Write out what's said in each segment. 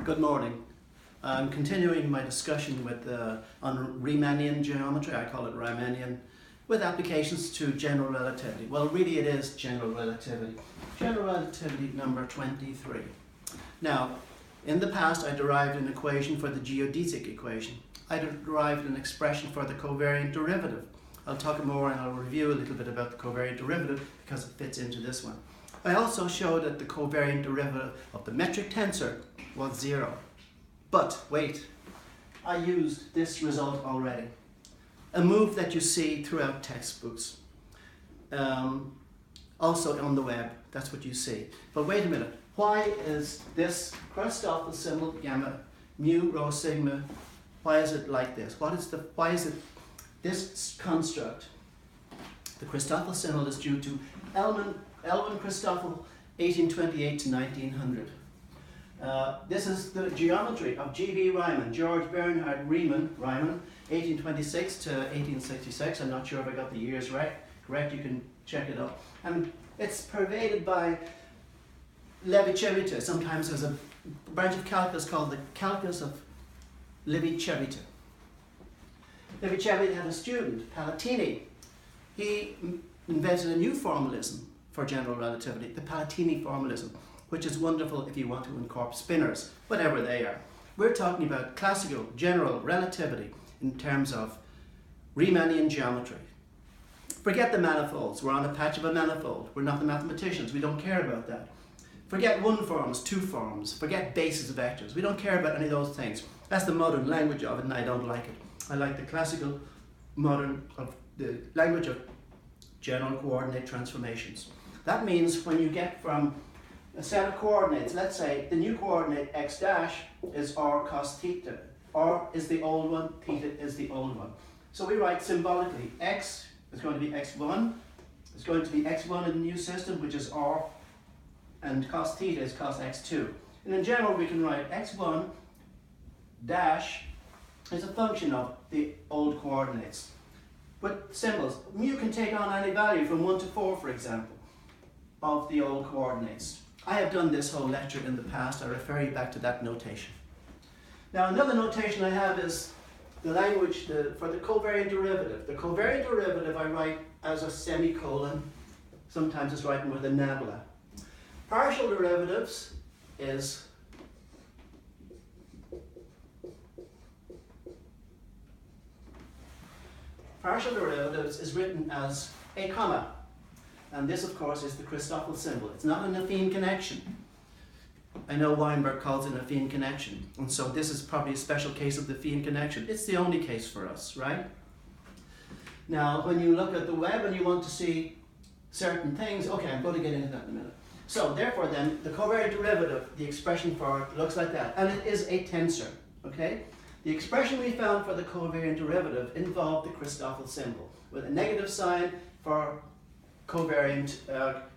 Good morning. I'm continuing my discussion on Riemannian geometry, I call it Riemannian, with applications to general relativity. Well, really it is general relativity. General relativity number 23. Now, in the past I derived an equation for the geodesic equation. I derived an expression for the covariant derivative. I'll talk more and I'll review a little bit about the covariant derivative because it fits into this one. I also showed that the covariant derivative of the metric tensor was 0. But wait, I used this result already. A move that you see throughout textbooks. Also on the web, that's what you see. But wait a minute, why is this Christoffel symbol, gamma, mu, rho, sigma, why is it like this? Why is it this construct? The Christoffel symbol is due to Elwin Christoffel, 1828 to 1900. This is the geometry of G.B. Riemann, George Bernhard Riemann, 1826 to 1866. I'm not sure if I got the years right. Correct, you can check it out. And it's pervaded by Levi-Civita. Sometimes there's a branch of calculus called the calculus of Levi-Civita. Levi-Civita had a student, Palatini. He invented a new formalism for general relativity, the Palatini formalism, which is wonderful if you want to incorporate spinors, whatever they are. We're talking about classical general relativity in terms of Riemannian geometry. Forget the manifolds. We're on a patch of a manifold. We're not the mathematicians. We don't care about that. Forget one forms, two forms. Forget bases of vectors. We don't care about any of those things. That's the modern language of it, and I don't like it. I like the classical modern of the language of general coordinate transformations. That means when you get from a set of coordinates, let's say the new coordinate x dash is r cos theta. R is the old one, theta is the old one. So we write symbolically x is going to be x1, it's going to be x1 in the new system, which is r, and cos theta is cos x2. And in general we can write x1 dash is a function of the old coordinates. But symbols, mu can take on any value from 1 to 4, for example, of the old coordinates. I have done this whole lecture in the past. I refer you back to that notation. Now another notation I have is the language for the covariant derivative. The covariant derivative I write as a semicolon. Sometimes it's written with a nabla. Partial derivatives is written as a comma. And this, of course, is the Christoffel symbol. It's not an affine connection. I know Weinberg calls it an affine connection. And so this is probably a special case of the affine connection. It's the only case for us, right? Now, when you look at the web and you want to see certain things, okay, I'm going to get into that in a minute. So, therefore then, the covariant derivative, the expression for it looks like that. And it is a tensor, okay? The expression we found for the covariant derivative involved the Christoffel symbol with a negative sign for covariant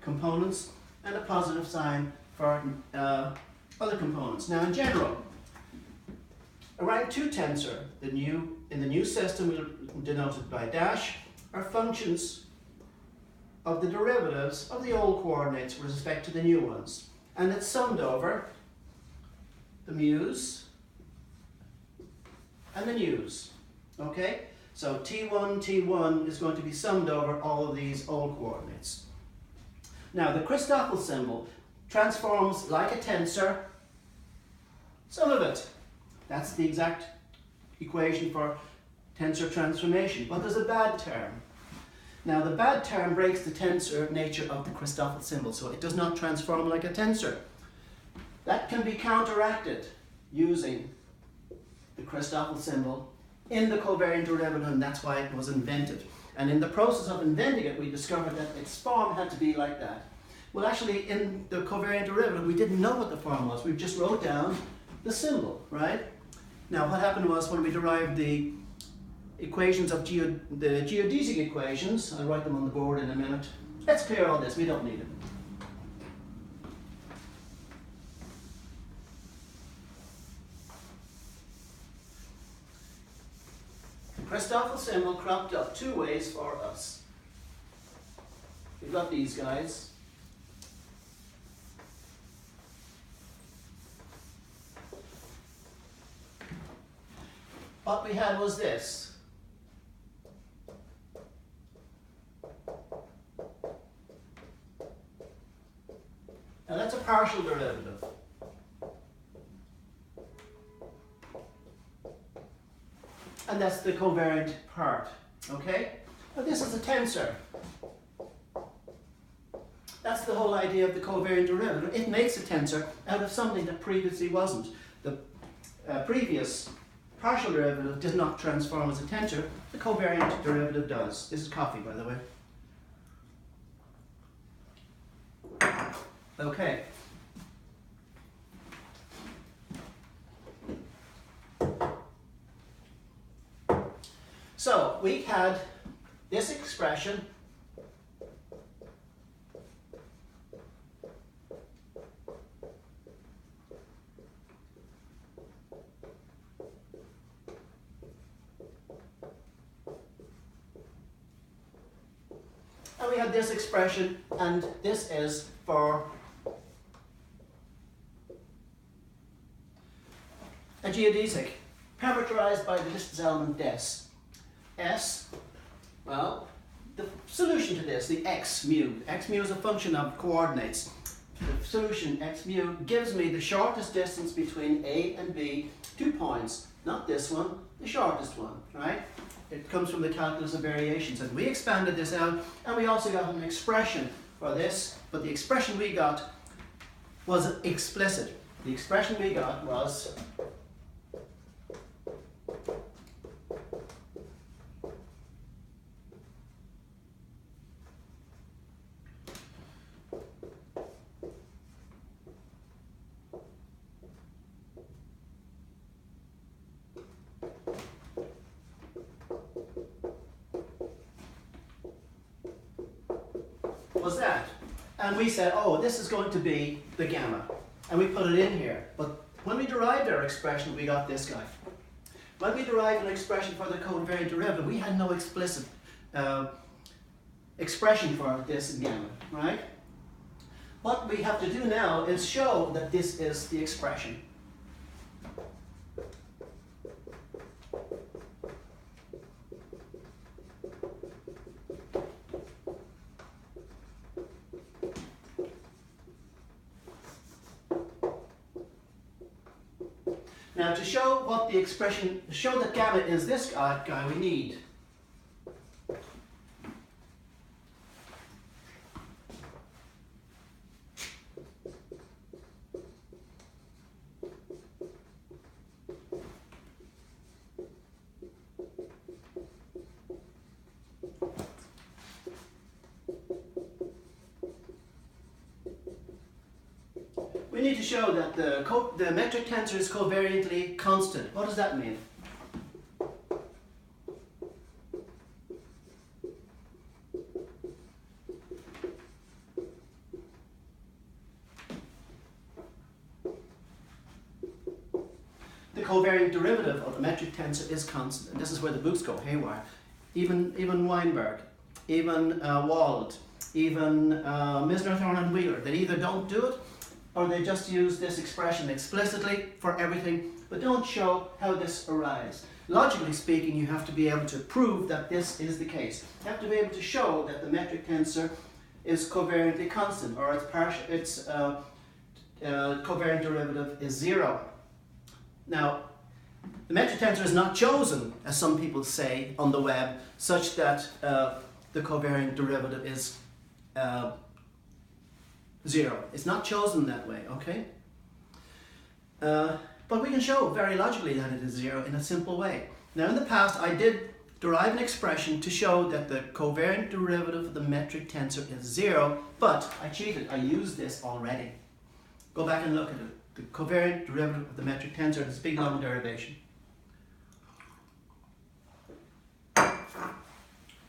components and a positive sign for other components. Now in general, a rank 2 tensor, in the new system we'll denote it by dash, are functions of the derivatives of the old coordinates with respect to the new ones. And it's summed over the mu's and the nu's. Okay? So T1 is going to be summed over all of these old coordinates. Now the Christoffel symbol transforms like a tensor, some of it. That's the exact equation for tensor transformation. But there's a bad term. Now the bad term breaks the tensor nature of the Christoffel symbol, so it does not transform like a tensor. That can be counteracted using the Christoffel symbol in the covariant derivative, and that's why it was invented. And in the process of inventing it, we discovered that its form had to be like that. Well, actually, in the covariant derivative, we didn't know what the form was. We just wrote down the symbol, right? Now, what happened was when we derived the equations of the geodesic equations, I'll write them on the board in a minute. Let's clear all this. We don't need it. Christoffel symbol cropped up two ways for us. We've got these guys. what we had was this. Now that's a partial derivative. And that's the covariant part, okay? Now this is a tensor. That's the whole idea of the covariant derivative. It makes a tensor out of something that previously wasn't. The previous partial derivative did not transform as a tensor. The covariant derivative does. This is coffee, by the way. Okay. So we had this expression and we had this expression, and this is for a geodesic parameterized by the distance element des. S, well, the solution to this, the x mu is a function of coordinates. The solution x mu gives me the shortest distance between A and B, 2 points, not this one, the shortest one, right? It comes from the calculus of variations, and we expanded this out, and we also got an expression for this, but the expression we got was explicit. The expression we got was that. And we said, oh, this is going to be the gamma. And we put it in here. But when we derived our expression, we got this guy. When we derived an expression for the covariant derivative, we had no explicit expression for this gamma, right? What we have to do now is show that this is the expression. Now to show what the expression, show that gamma is this guy, we need to show that the metric tensor is covariantly constant. What does that mean? The covariant derivative of the metric tensor is constant, and this is where the books go haywire. Even Weinberg, even Wald, even Misner, Thorne and Wheeler, they either don't do it or they just use this expression explicitly for everything, but don't show how this arrives. Logically speaking, you have to be able to prove that this is the case. You have to be able to show that the metric tensor is covariantly constant, or its covariant derivative is 0. Now, the metric tensor is not chosen, as some people say on the web, such that the covariant derivative is 0. It's not chosen that way, okay? But we can show very logically that it is 0 in a simple way. Now in the past I did derive an expression to show that the covariant derivative of the metric tensor is 0, but I cheated, I used this already. Go back and look at it. The covariant derivative of the metric tensor is a big long derivation.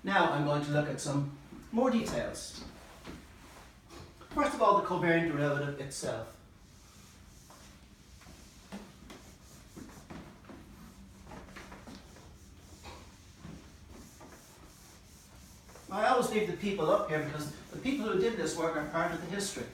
Now I'm going to look at some more details. First of all, the covariant derivative itself. I always leave the people up here because the people who did this work are part of the history.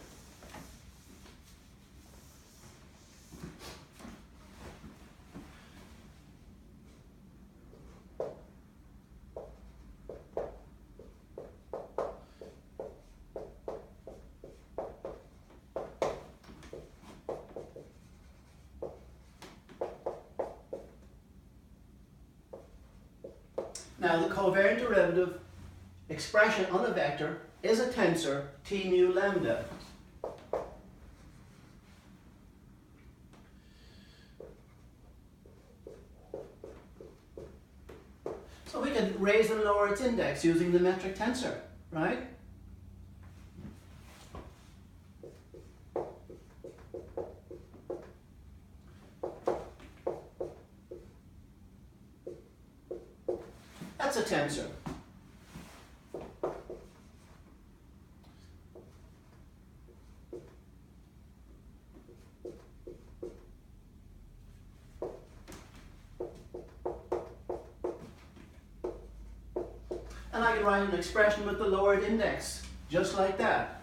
Now the covariant derivative expression on a vector is a tensor t mu lambda. So we can raise and lower its index using the metric tensor, right? That's a tensor. And I can write an expression with the lowered index, just like that.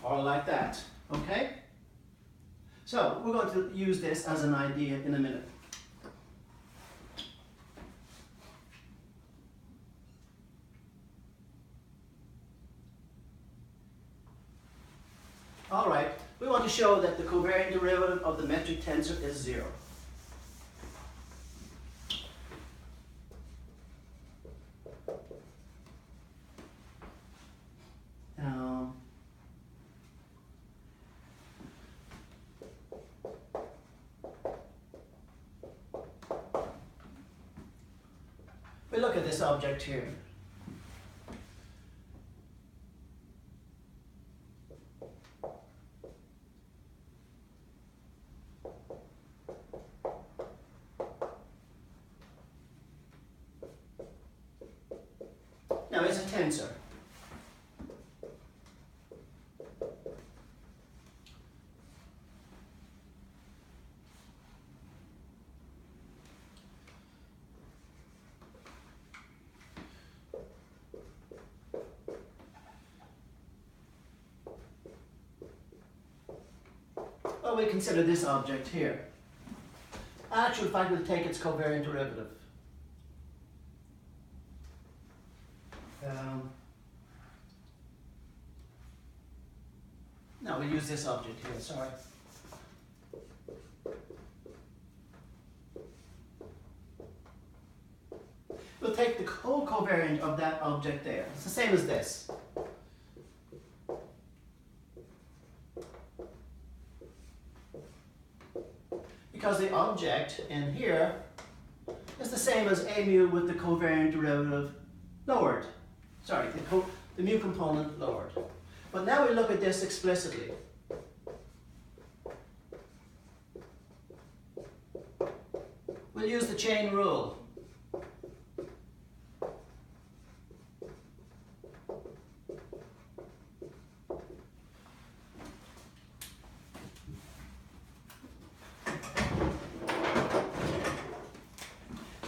Or like that, okay? So we're going to use this as an idea in a minute. All right, we want to show that the covariant derivative of the metric tensor is 0. We look at this object here. Now it's a tensor. Well, we consider this object here. In actual fact, we'll take its covariant derivative. No, we'll use this object here, sorry. We'll take the whole covariant of that object there. It's the same as this. Because the object in here is the same as a mu with the covariant derivative lowered. Sorry, the mu component lowered. But now we look at this explicitly. We'll use the chain rule.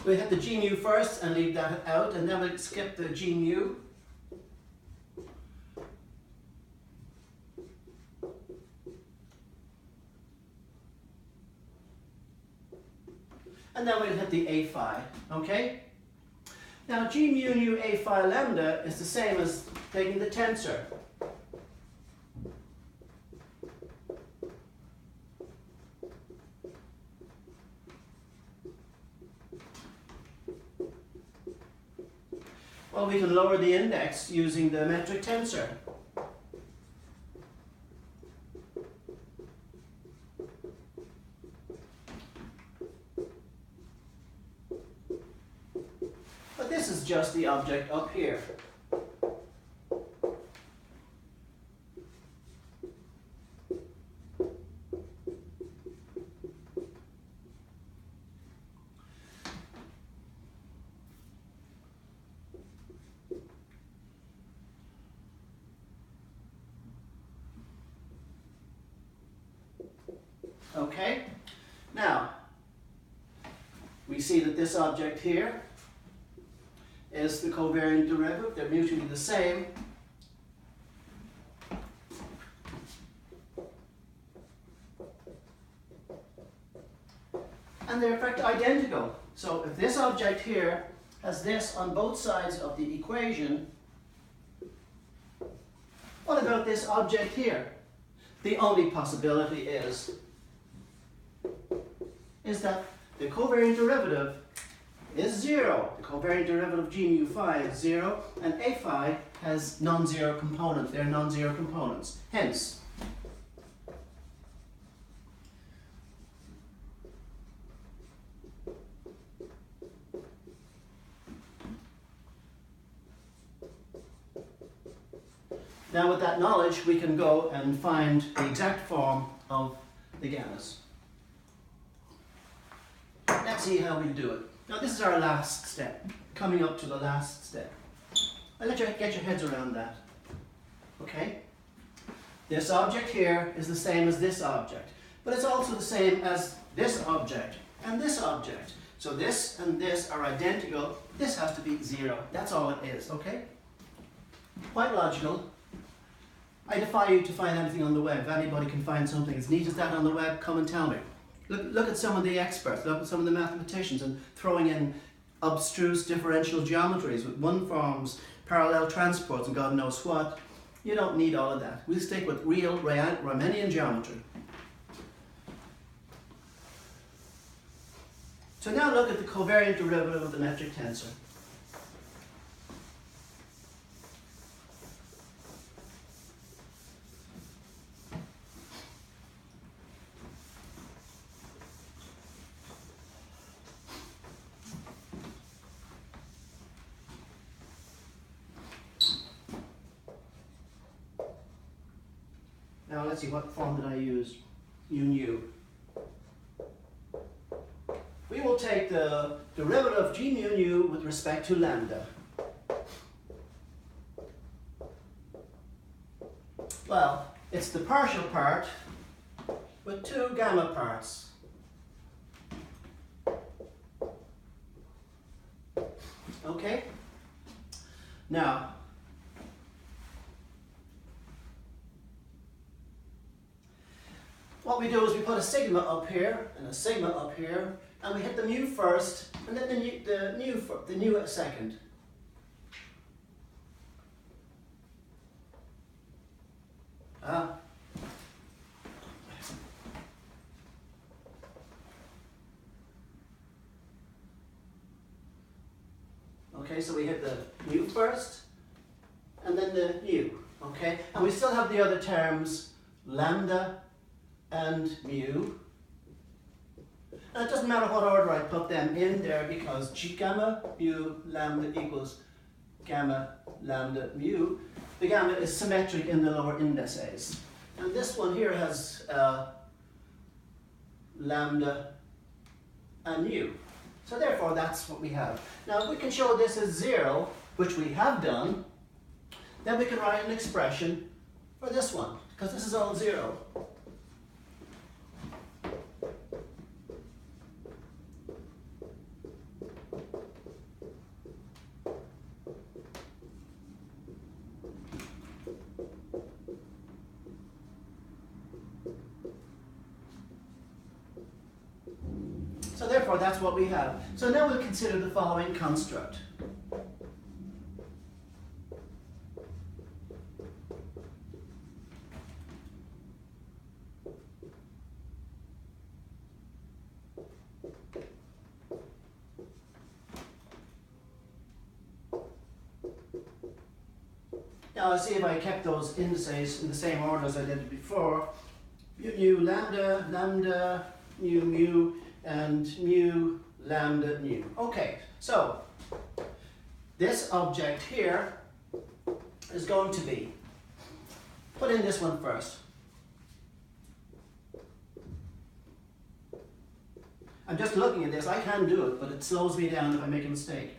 We hit the g mu first and leave that out, and then we'll skip the g mu. And then we'll hit the a phi, okay? Now g mu nu a phi lambda is the same as taking the tensor. Well, we can lower the index using the metric tensor. But this is just the object up here. Okay, now we see that this object here is the covariant derivative. They're mutually the same. And they're in fact identical. So if this object here has this on both sides of the equation, What about this object here? The only possibility is that the covariant derivative is 0. The covariant derivative of g mu phi is 0, and a phi has non-zero components. They're non-zero components. Hence, now with that knowledge, we can go and find the exact form of the gammas. Let's see how we do it. Now this is our last step, coming up to the last step. I'll let you get your heads around that. Okay? This object here is the same as this object, but it's also the same as this object and this object. So this and this are identical. This has to be 0. That's all it is, okay? Quite logical. I defy you to find anything on the web. If anybody can find something as neat as that on the web, come and tell me. Look at some of the experts, look at some of the mathematicians and throwing in abstruse differential geometries with one forms, parallel transports and God knows what. You don't need all of that. We'll stick with real Riemannian geometry. So now look at the covariant derivative of the metric tensor. Now let's see, what form did I use? You knew. We will take the derivative of g mu nu with respect to lambda. Well, it's the partial part with 2 gamma parts. Okay? Now, what we do is we put a sigma up here and a sigma up here, and we hit the mu first, and then the nu second. Okay, so we hit the mu first, and then the nu. Okay, and we still have the other terms, lambda and mu. And it doesn't matter what order I put them in there, because gamma mu lambda equals gamma lambda mu. The gamma is symmetric in the lower indices. And this one here has lambda and mu. So therefore that's what we have. Now if we can show this as 0, which we have done, then we can write an expression for this one, because this is all 0. So therefore, that's what we have. So now we'll consider the following construct. Now I'll see if I kept those indices in the same order as I did before. Mu lambda, lambda, mu mu, and mu lambda mu. Okay, so this object here is going to be, put in this one first. I'm just looking at this, I can do it, but it slows me down if I make a mistake.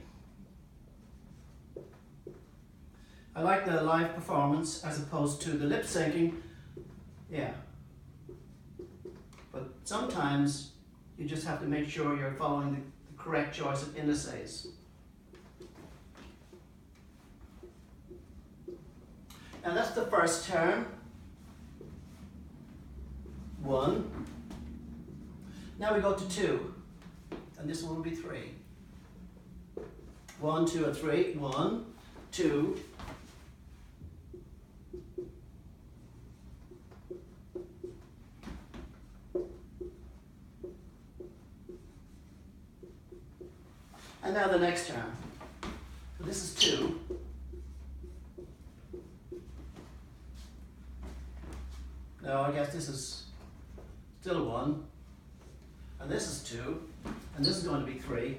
I like the live performance as opposed to the lip syncing, yeah. But sometimes you just have to make sure you're following the correct choice of indices. And that's the first term. 1. Now we go to 2. And this one will be 3. 1, 2, and 3. 1, 2, the next term. So this is 2. Now I guess this is still 1. And this is 2. And this is going to be 3.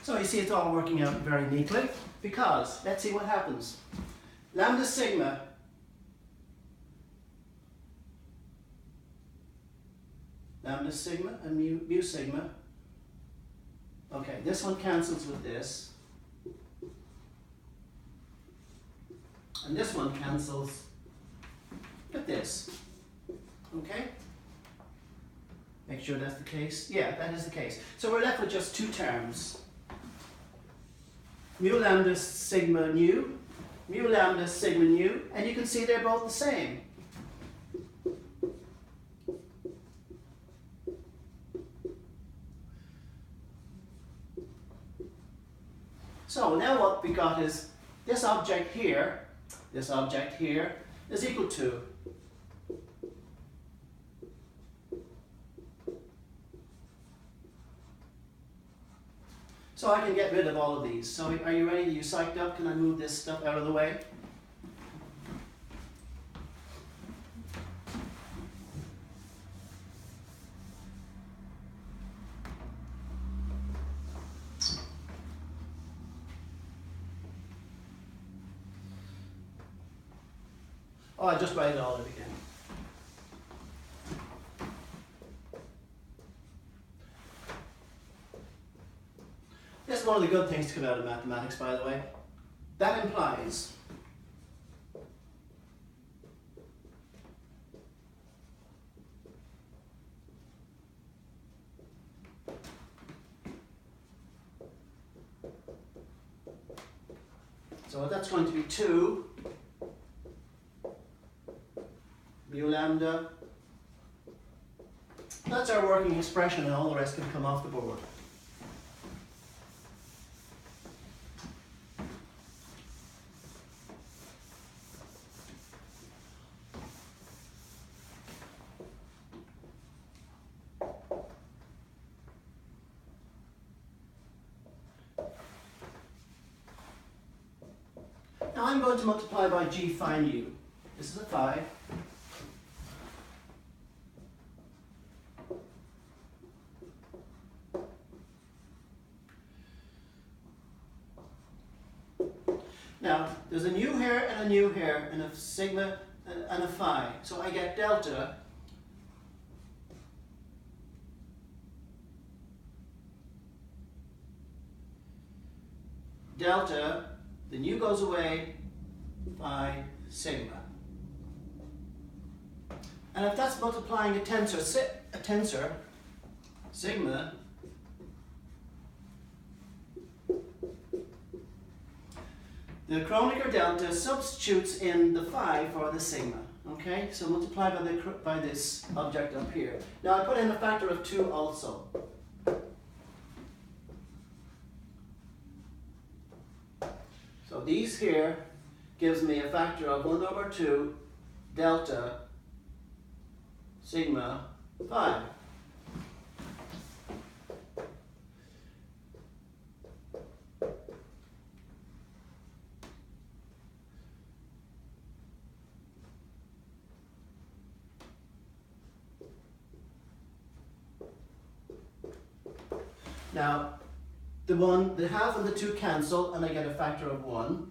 So you see it's all working out very neatly, because let's see what happens. Lambda sigma and mu sigma. Okay, this one cancels with this. And this one cancels with this. Okay? Make sure that's the case. Yeah, that is the case. So we're left with just 2 terms. Mu lambda sigma nu, mu lambda sigma nu, and you can see they're both the same. So now what we got is this object here is equal to so I can get rid of all of these. So are you ready? Are you psyched up? Can I move this stuff out of the way? Oh, I just write it all out again. This is one of the good things to come out of mathematics, by the way. That implies so that's going to be 2 mu lambda. That's our working expression, and all the rest can come off the board. Now I'm going to multiply by g phi nu. This is a phi. Now, there's a nu here and a nu here, and a sigma and a phi. So I get delta the nu goes away, phi sigma. And if that's multiplying a tensor, sigma the Kronecker delta substitutes in the phi for the sigma. Okay, so multiply by this object up here. Now I put in a factor of 2 also. So these here gives me a factor of 1 over 2 delta sigma phi. Now, the half and the 2 cancel, and I get a factor of 1.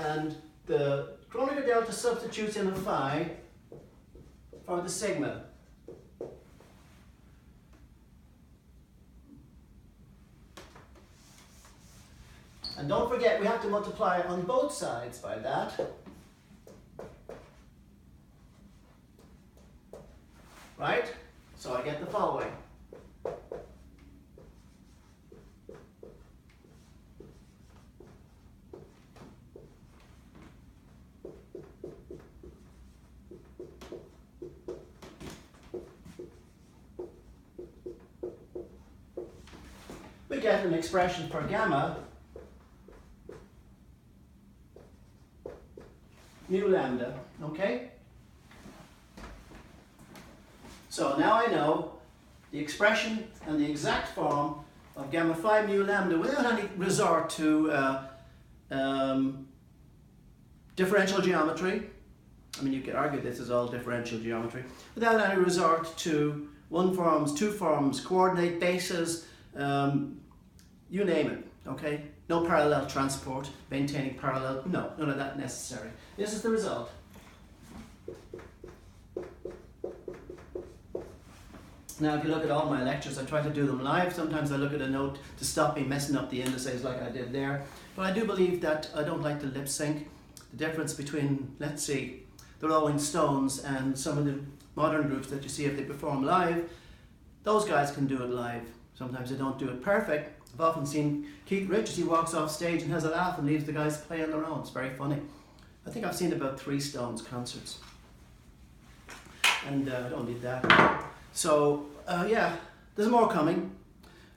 And the Kronecker delta substitutes in a phi for the sigma. And don't forget, we have to multiply on both sides by that. Right? So I get the following. we get an expression for gamma mu lambda, okay? So now I know the expression and the exact form of gamma phi mu lambda without any resort to differential geometry. I mean, you could argue this is all differential geometry. Without any resort to one forms, two forms, coordinate bases, you name it, okay? No parallel transport, maintaining parallel, no, none of that necessary. This is the result. Now, if you look at all my lectures, I try to do them live. Sometimes I look at a note to stop me messing up the indices like I did there. But I do believe that I don't like to lip sync. The difference between, let's see, the Rolling Stones and some of the modern groups that you see if they perform live, those guys can do it live. Sometimes they don't do it perfect. I've often seen Keith Richards, he walks off stage and has a laugh and leaves the guys play on their own. It's very funny. I think I've seen about 3 Stones concerts. And I don't need that. So, yeah, there's more coming.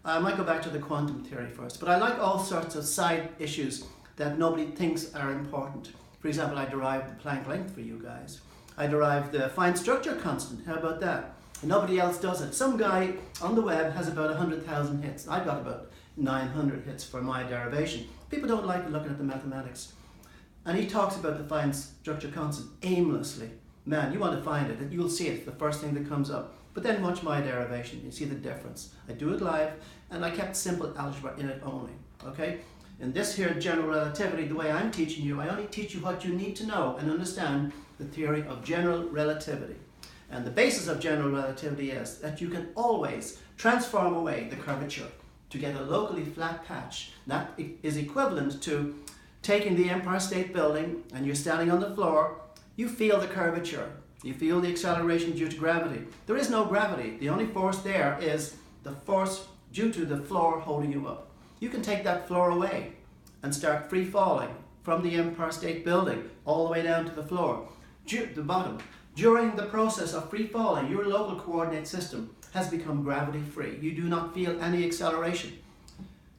I might go back to the quantum theory first. But I like all sorts of side issues that nobody thinks are important. For example, I derived the Planck length for you guys. I derived the fine structure constant. How about that? And nobody else does it. Some guy on the web has about 100,000 hits. I got about 900 hits for my derivation. People don't like looking at the mathematics. And he talks about the fine structure constant aimlessly. Man, you want to find it, you'll see it, the first thing that comes up. But then watch my derivation, you see the difference. I do it live, and I kept simple algebra in it only, okay? In this here general relativity, the way I'm teaching you, I only teach you what you need to know and understand the theory of general relativity. And the basis of general relativity is that you can always transform away the curvature to get a locally flat patch. That is equivalent to taking the Empire State Building and you're standing on the floor, you feel the curvature, you feel the acceleration due to gravity. There is no gravity. The only force there is the force due to the floor holding you up. You can take that floor away and start free falling from the Empire State Building all the way down to the floor, the bottom. During the process of free falling, your local coordinate system has become gravity free. You do not feel any acceleration.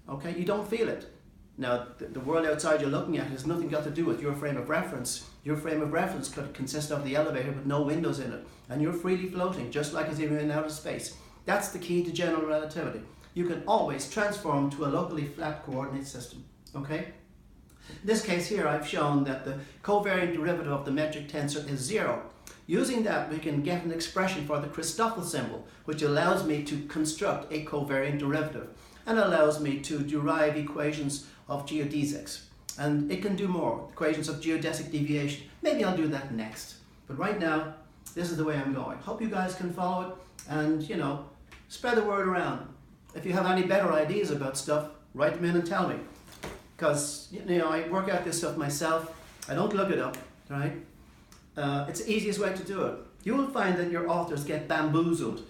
Okay, you don't feel it. Now, the world outside you're looking at has nothing got to do with your frame of reference. Your frame of reference could consist of the elevator with no windows in it, and you're freely floating, just like as if you're in outer space. That's the key to general relativity. You can always transform to a locally flat coordinate system, okay? In this case here, I've shown that the covariant derivative of the metric tensor is 0. Using that, we can get an expression for the Christoffel symbol, which allows me to construct a covariant derivative and allows me to derive equations of geodesics. And it can do more, equations of geodesic deviation. Maybe I'll do that next. But right now, this is the way I'm going. Hope you guys can follow it and, you know, spread the word around. If you have any better ideas about stuff, write them in and tell me. Because, you know, I work out this stuff myself. I don't look it up, right? It's the easiest way to do it. You will find that your authors get bamboozled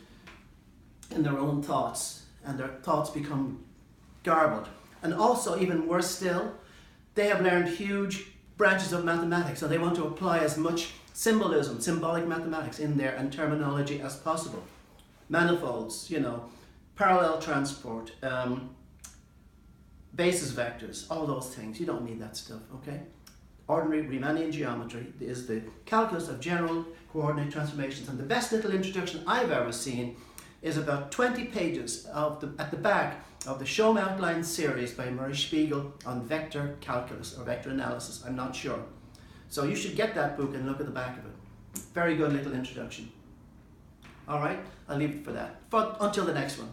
in their own thoughts, and their thoughts become garbled. And also, even worse still, they have learned huge branches of mathematics, and they want to apply as much symbolism, symbolic mathematics in there and terminology as possible. Manifolds, you know, parallel transport, basis vectors, all those things. You don't need that stuff, okay? Ordinary Riemannian geometry is the calculus of general coordinate transformations, and the best little introduction I've ever seen is about 20 pages at the back of the Show 'em Outline series by Murray Spiegel on vector calculus or vector analysis. I'm not sure. So you should get that book and look at the back of it. Very good little introduction. All right, I'll leave it for that. Until the next one.